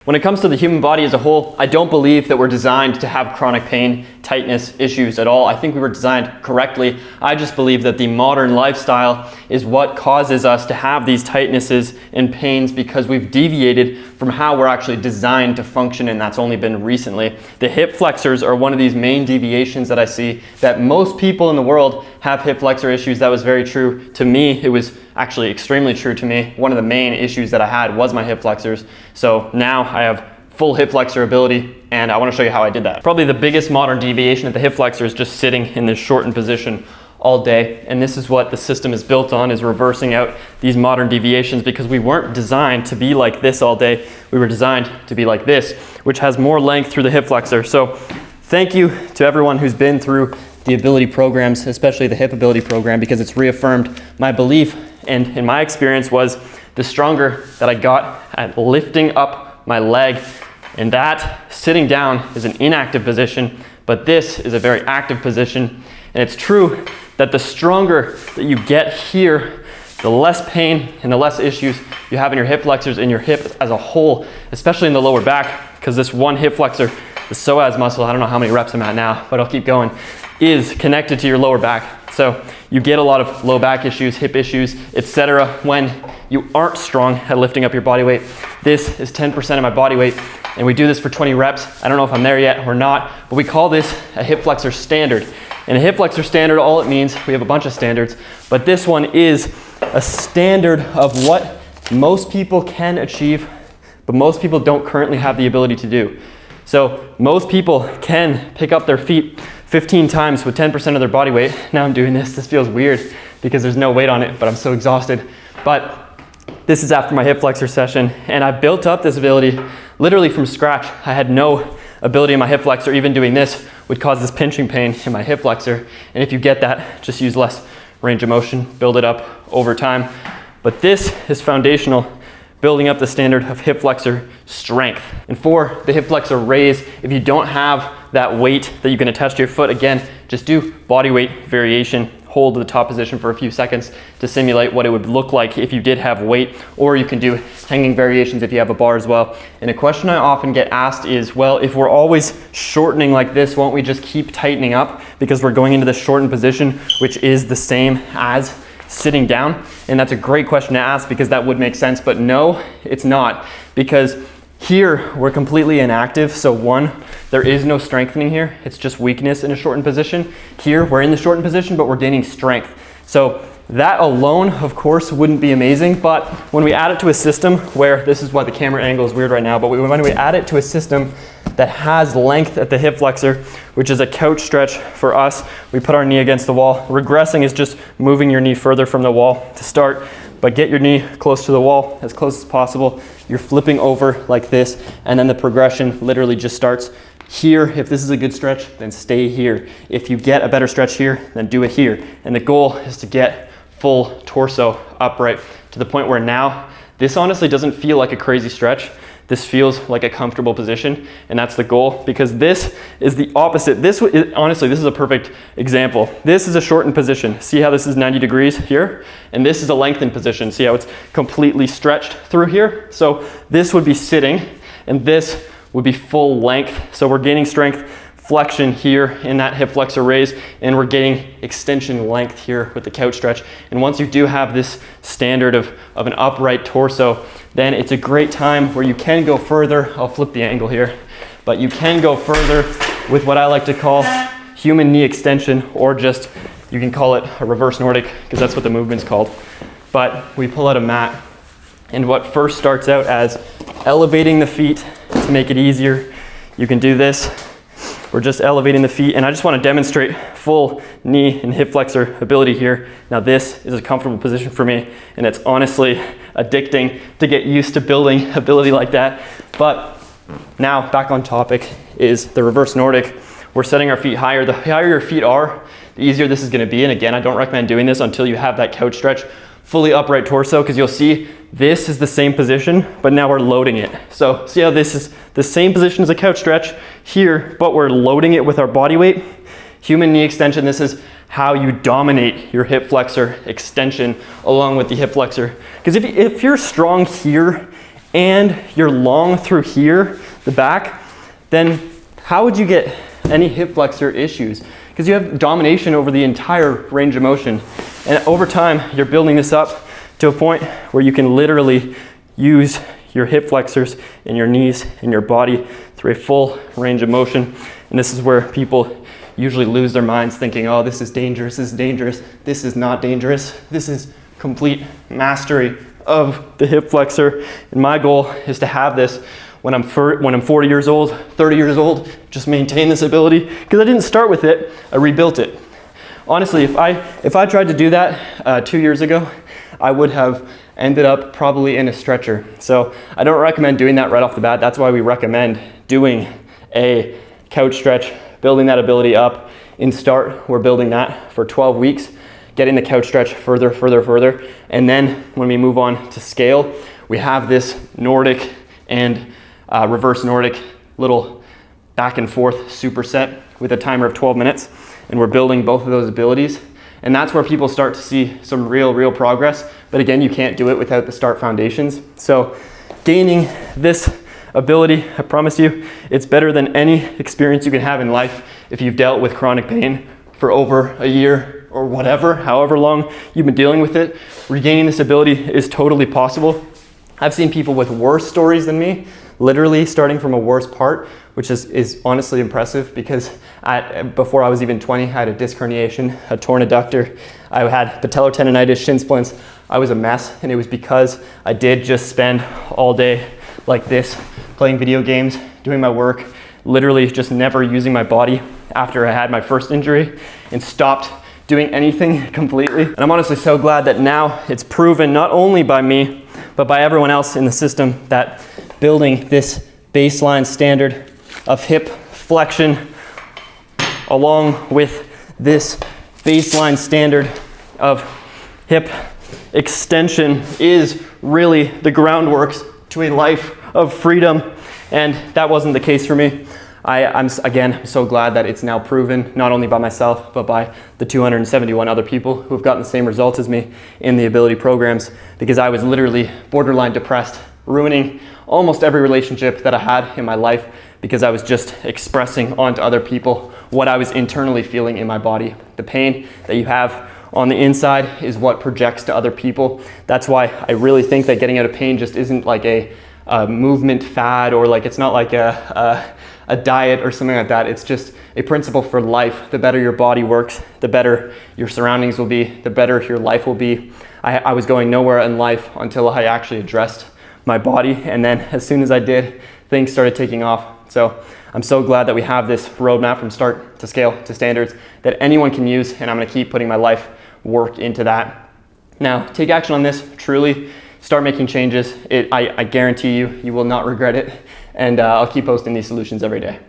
When it comes to the human body as a whole, I don't believe that we're designed to have chronic pain, tightness issues at all. I think we were designed correctly. I just believe that the modern lifestyle is what causes us to have these tightnesses and pains because we've deviated from how we're actually designed to function, and that's only been recently. The hip flexors are one of these main deviations that I see, that most people in the world have hip flexor issues. That was very true to me. It was actually extremely true to me. One of the main issues that I had was my hip flexors. So now I have full hip flexor ability, and I want to show you how I did that. Probably the biggest modern deviation at the hip flexor is just sitting in this shortened position all day, and this is what the system is built on, is reversing out these modern deviations, because we weren't designed to be like this all day. We were designed to be like this, which has more length through the hip flexor. So thank you to everyone who's been through the ability programs, especially the hip ability program, because it's reaffirmed my belief, and in my experience was the stronger that I got at lifting up my leg. And that sitting down is an inactive position, but this is a very active position. And it's true that the stronger that you get here, the less pain and the less issues you have in your hip flexors and your hip as a whole, especially in the lower back, because this one hip flexor, the psoas muscle, I don't know how many reps I'm at now, but I'll keep going, is connected to your lower back. So you get a lot of low back issues, hip issues, etc. when you aren't strong at lifting up your body weight. This is 10% of my body weight, and we do this for 20 reps. I don't know if I'm there yet or not, but we call this a hip flexor standard. And a hip flexor standard, all it means, we have a bunch of standards, but this one is a standard of what most people can achieve, but most people don't currently have the ability to do. So most people can pick up their feet 15 times with 10% of their body weight. Now I'm doing this. This feels weird because there's no weight on it, but I'm so exhausted. But this is after my hip flexor session, and I built up this ability literally from scratch. I had no ability in my hip flexor. Even doing this would cause this pinching pain in my hip flexor. And if you get that, just use less range of motion, build it up over time. But this is foundational, building up the standard of hip flexor strength. And for the hip flexor raise, if you don't have that weight that you can attach to your foot, again, just do body weight variation. Hold the top position for a few seconds to simulate what it would look like if you did have weight, or you can do hanging variations if you have a bar as well. And a question I often get asked is, well, if we're always shortening like this, won't we just keep tightening up because we're going into the shortened position, which is the same as sitting down? And that's a great question to ask, because that would make sense, but no, it's not, because here we're completely inactive. So one, there is no strengthening here. It's just weakness in a shortened position. Here we're in the shortened position, but we're gaining strength. So that alone, of course, wouldn't be amazing, but when we add it to a system where, this is why the camera angle is weird right now, but when we add it to a system that has length at the hip flexor, which is a couch stretch for us, we put our knee against the wall. Regressing is just moving your knee further from the wall to start, but get your knee close to the wall, as close as possible. You're flipping over like this, and then the progression literally just starts here. If this is a good stretch, then stay here. If you get a better stretch here, then do it here. And the goal is to get full torso upright to the point where now this honestly doesn't feel like a crazy stretch. This feels like a comfortable position, and that's the goal, because this is the opposite. Honestly, this is a perfect example. This is a shortened position. See how this is 90 degrees here? And this is a lengthened position. See how it's completely stretched through here? So this would be sitting, and this would be full length. So we're gaining strength, flexion here in that hip flexor raise, and we're getting extension length here with the couch stretch. And once you do have this standard of an upright torso, then it's a great time where you can go further. I'll flip the angle here, but you can go further with what I like to call human knee extension, or just, you can call it a reverse Nordic, because that's what the movement's called. But we pull out a mat, and what first starts out as elevating the feet to make it easier, you can do this. We're just elevating the feet, and I just want to demonstrate full knee and hip flexor ability here. Now this is a comfortable position for me, and it's honestly addicting to get used to building ability like that. But now back on topic is the reverse Nordic. We're setting our feet higher. The higher your feet are, the easier this is going to be. And again, I don't recommend doing this until you have that couch stretch, fully upright torso, because you'll see this is the same position, but now we're loading it. So see how this is the same position as a couch stretch here, but we're loading it with our body weight. Human knee extension, this is how you dominate your hip flexor extension along with the hip flexor. Because if you're strong here and you're long through here, the back, then how would you get any hip flexor issues? Because you have domination over the entire range of motion. And over time, you're building this up to a point where you can literally use your hip flexors and your knees and your body through a full range of motion. And this is where people usually lose their minds thinking, oh, this is dangerous, this is dangerous. This is not dangerous. This is complete mastery of the hip flexor. And my goal is to have this when I'm 40 years old, 30 years old, just maintain this ability. Because I didn't start with it, I rebuilt it. Honestly, if I tried to do that 2 years ago, I would have ended up probably in a stretcher. So I don't recommend doing that right off the bat. That's why we recommend doing a couch stretch, building that ability up. In start, we're building that for 12 weeks, getting the couch stretch further. And then when we move on to scale, we have this Nordic and reverse Nordic little back and forth superset with a timer of 12 minutes. And we're building both of those abilities. And that's where people start to see some real progress. But again, you can't do it without the start foundations. So gaining this ability, I promise you, it's better than any experience you can have in life if you've dealt with chronic pain for over a year or whatever, however long you've been dealing with it. Regaining this ability is totally possible. I've seen people with worse stories than me, literally starting from a worse part, which is honestly impressive because before I was even 20, I had a disc herniation, a torn adductor. I had patellar tendonitis, shin splints. I was a mess, and it was because I did just spend all day like this, playing video games, doing my work, literally just never using my body after I had my first injury and stopped doing anything completely. And I'm honestly so glad that now it's proven not only by me, but by everyone else in the system that building this baseline standard of hip flexion along with this baseline standard of hip extension is really the groundwork to a life of freedom. And that wasn't the case for me. I'm so glad that it's now proven, not only by myself, but by the 271 other people who have gotten the same results as me in the ability programs, because I was literally borderline depressed, ruining almost every relationship that I had in my life because I was just expressing onto other people what I was internally feeling in my body. The pain that you have on the inside is what projects to other people. That's why I really think that getting out of pain just isn't like a movement fad, or like it's not like a diet or something like that. It's just a principle for life. The better your body works, the better your surroundings will be, the better your life will be. I was going nowhere in life until I actually addressed my body, and then as soon as I did, things started taking off. So I'm so glad that we have this roadmap from start to scale to standards that anyone can use, and I'm gonna keep putting my life work into that. Now, take action on this, truly. Start making changes. I guarantee you, you will not regret it. And I'll keep posting these solutions every day.